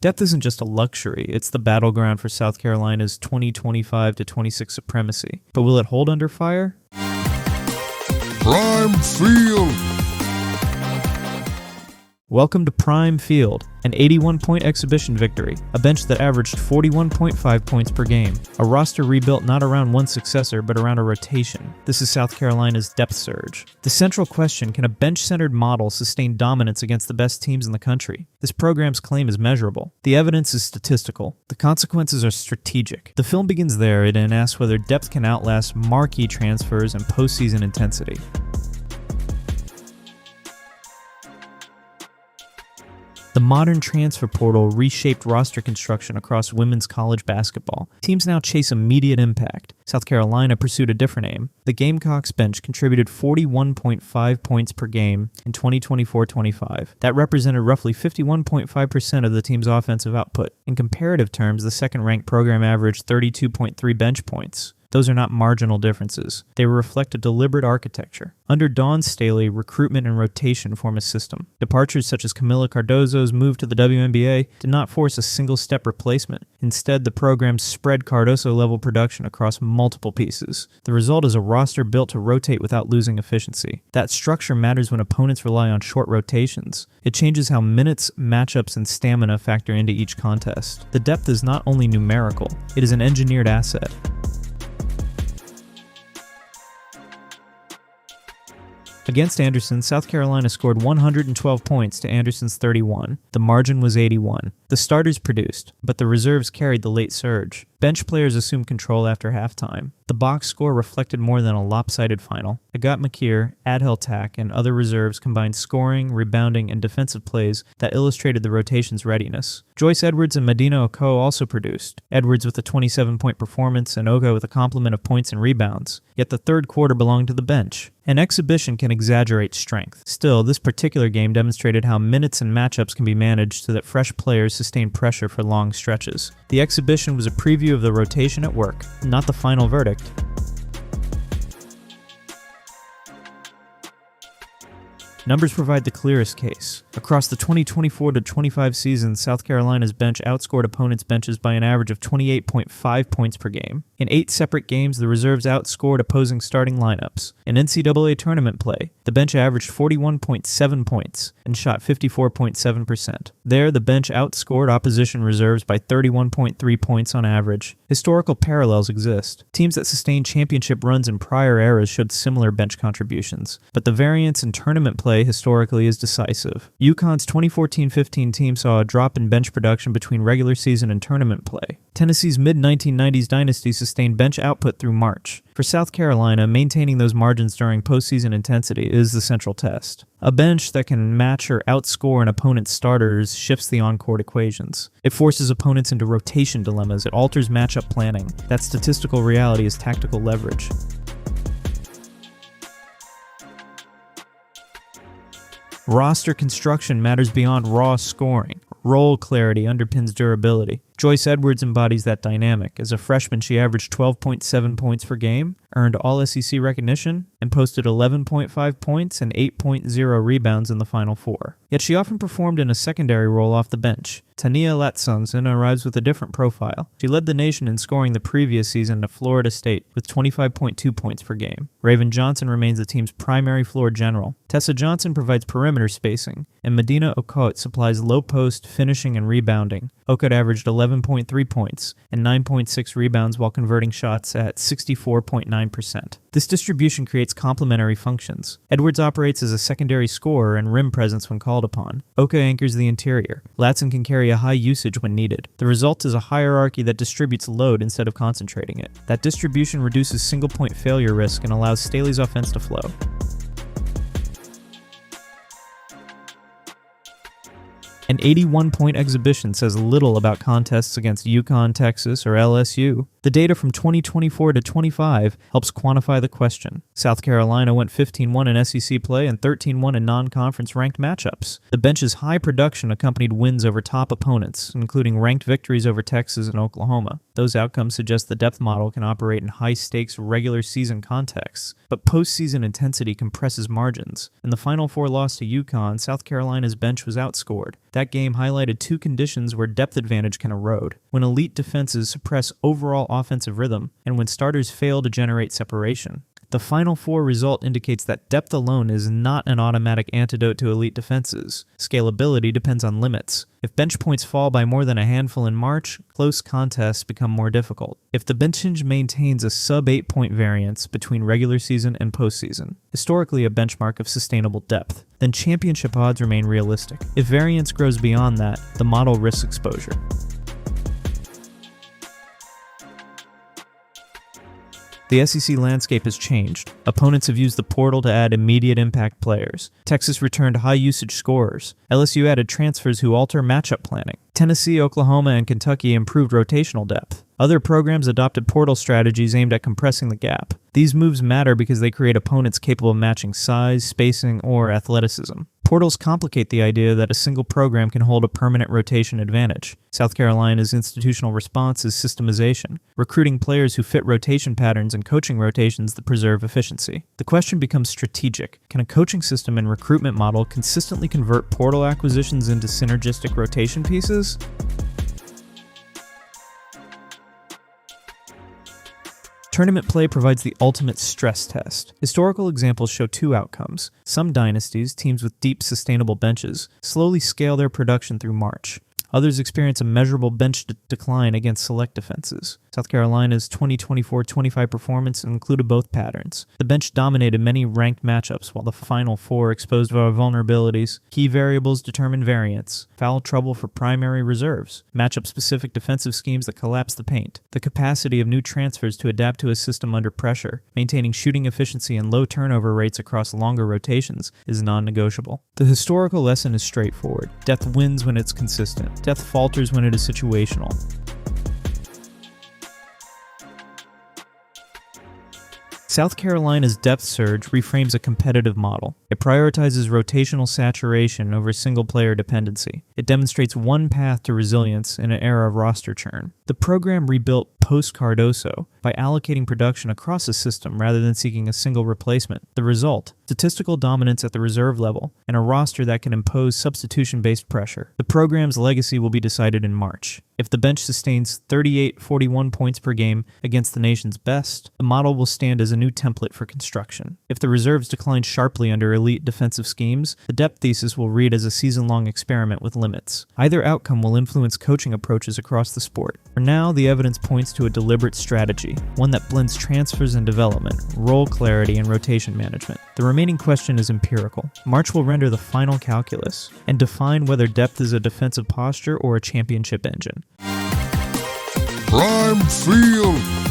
Depth isn't just a luxury, it's the battleground for South Carolina's 25-26 supremacy. But will it hold under fire? Prime Field! Welcome to Prime Field, an 81-point exhibition victory, a bench that averaged 41.5 points per game, a roster rebuilt not around one successor but around a rotation. This is South Carolina's depth surge. The central question, can a bench-centered model sustain dominance against the best teams in the country? This program's claim is measurable. The evidence is statistical. The consequences are strategic. The film begins there and asks whether depth can outlast marquee transfers and postseason intensity. The modern transfer portal reshaped roster construction across women's college basketball. Teams now chase immediate impact. South Carolina pursued a different aim. The Gamecocks bench contributed 41.5 points per game in 2024-25. That represented roughly 51.5% of the team's offensive output. In comparative terms, the second-ranked program averaged 32.3 bench points. Those are not marginal differences. They reflect a deliberate architecture. Under Dawn Staley, recruitment and rotation form a system. Departures such as Camila Cardozo's move to the WNBA did not force a single-step replacement. Instead, the program spread Cardozo-level production across multiple pieces. The result is a roster built to rotate without losing efficiency. That structure matters when opponents rely on short rotations. It changes how minutes, matchups, and stamina factor into each contest. The depth is not only numerical, it is an engineered asset. Against Anderson, South Carolina scored 112 points to Anderson's 31. The margin was 81. The starters produced, but the reserves carried the late surge. Bench players assumed control after halftime. The box score reflected more than a lopsided final. Agat McKeer, Adhel Tak, and other reserves combined scoring, rebounding, and defensive plays that illustrated the rotation's readiness. Joyce Edwards and Medina Okot also produced, Edwards with a 27-point performance and Okot with a complement of points and rebounds. Yet the third quarter belonged to the bench. An exhibition can exaggerate strength. Still, this particular game demonstrated how minutes and matchups can be managed so that fresh players sustain pressure for long stretches. The exhibition was a preview of the rotation at work, not the final verdict. Numbers provide the clearest case. Across the 2024-25 season, South Carolina's bench outscored opponents' benches by an average of 28.5 points per game. In 8 separate games, the reserves outscored opposing starting lineups. In NCAA tournament play, the bench averaged 41.7 points and shot 54.7%. There, the bench outscored opposition reserves by 31.3 points on average. Historical parallels exist. Teams that sustained championship runs in prior eras showed similar bench contributions, but the variance in tournament play historically is decisive. UConn's 2014-15 team saw a drop in bench production between regular season and tournament play. Tennessee's mid-1990s dynasty sustained bench output through March. For South Carolina, maintaining those margins during postseason intensity is the central test. A bench that can match or outscore an opponent's starters shifts the on-court equations. It forces opponents into rotation dilemmas. It alters matchup planning. That statistical reality is tactical leverage. Roster construction matters beyond raw scoring. Role clarity underpins durability. Joyce Edwards embodies that dynamic. As a freshman, she averaged 12.7 points per game, earned All-SEC recognition, and posted 11.5 points and 8.0 rebounds in the Final Four. Yet she often performed in a secondary role off the bench. Tania Latsunson arrives with a different profile. She led the nation in scoring the previous season at Florida State with 25.2 points per game. Raven Johnson remains the team's primary floor general. Tessa Johnson provides perimeter spacing, and Medina Okot supplies low post, finishing, and rebounding. Okot averaged 11.3 points and 9.6 rebounds while converting shots at 64.9%. This distribution creates complementary functions. Edwards operates as a secondary scorer and rim presence when called upon. Okot anchors the interior. Latson can carry a high usage when needed. The result is a hierarchy that distributes load instead of concentrating it. That distribution reduces single-point failure risk and allows Staley's offense to flow. An 81-point exhibition says little about contests against UConn, Texas, or LSU. The data from 2024-25 helps quantify the question. South Carolina went 15-1 in SEC play and 13-1 in non-conference ranked matchups. The bench's high production accompanied wins over top opponents, including ranked victories over Texas and Oklahoma. Those outcomes suggest the depth model can operate in high-stakes regular season contexts, but postseason intensity compresses margins. In the Final Four loss to UConn, South Carolina's bench was outscored. That game highlighted two conditions where depth advantage can erode: when elite defenses suppress overall offensive rhythm, and when starters fail to generate separation. The Final Four result indicates that depth alone is not an automatic antidote to elite defenses. Scalability depends on limits. If bench points fall by more than a handful in March, close contests become more difficult. If the bench maintains a sub-8 point variance between regular season and postseason, historically a benchmark of sustainable depth, then championship odds remain realistic. If variance grows beyond that, the model risks exposure. The SEC landscape has changed. Opponents have used the portal to add immediate impact players. Texas returned high-usage scorers. LSU added transfers who alter matchup planning. Tennessee, Oklahoma, and Kentucky improved rotational depth. Other programs adopted portal strategies aimed at compressing the gap. These moves matter because they create opponents capable of matching size, spacing, or athleticism. Portals complicate the idea that a single program can hold a permanent rotation advantage. South Carolina's institutional response is systemization, recruiting players who fit rotation patterns and coaching rotations that preserve efficiency. The question becomes strategic. Can a coaching system and recruitment model consistently convert portal acquisitions into synergistic rotation pieces? Tournament play provides the ultimate stress test. Historical examples show two outcomes. Some dynasties, teams with deep, sustainable benches, slowly scale their production through March. Others experience a measurable bench decline against select defenses. South Carolina's 2024-25 performance included both patterns. The bench dominated many ranked matchups, while the Final Four exposed vulnerabilities. Key variables determine variance: foul trouble for primary reserves, matchup-specific defensive schemes that collapse the paint, the capacity of new transfers to adapt to a system under pressure. Maintaining shooting efficiency and low turnover rates across longer rotations is non-negotiable. The historical lesson is straightforward. Depth wins when it's consistent. Depth falters when it is situational. South Carolina's depth surge reframes a competitive model. It prioritizes rotational saturation over single-player dependency. It demonstrates one path to resilience in an era of roster churn. The program rebuilt post-Cardoso by allocating production across the system rather than seeking a single replacement. The result: statistical dominance at the reserve level and a roster that can impose substitution-based pressure. The program's legacy will be decided in March. If the bench sustains 38-41 points per game against the nation's best, the model will stand as a new template for construction. If the reserves decline sharply under elite defensive schemes, the depth thesis will read as a season-long experiment with limits. Either outcome will influence coaching approaches across the sport. For now, the evidence points to a deliberate strategy, one that blends transfers and development, role clarity, and rotation management. The remaining question is empirical. March will render the final calculus and define whether depth is a defensive posture or a championship engine. Prime Field.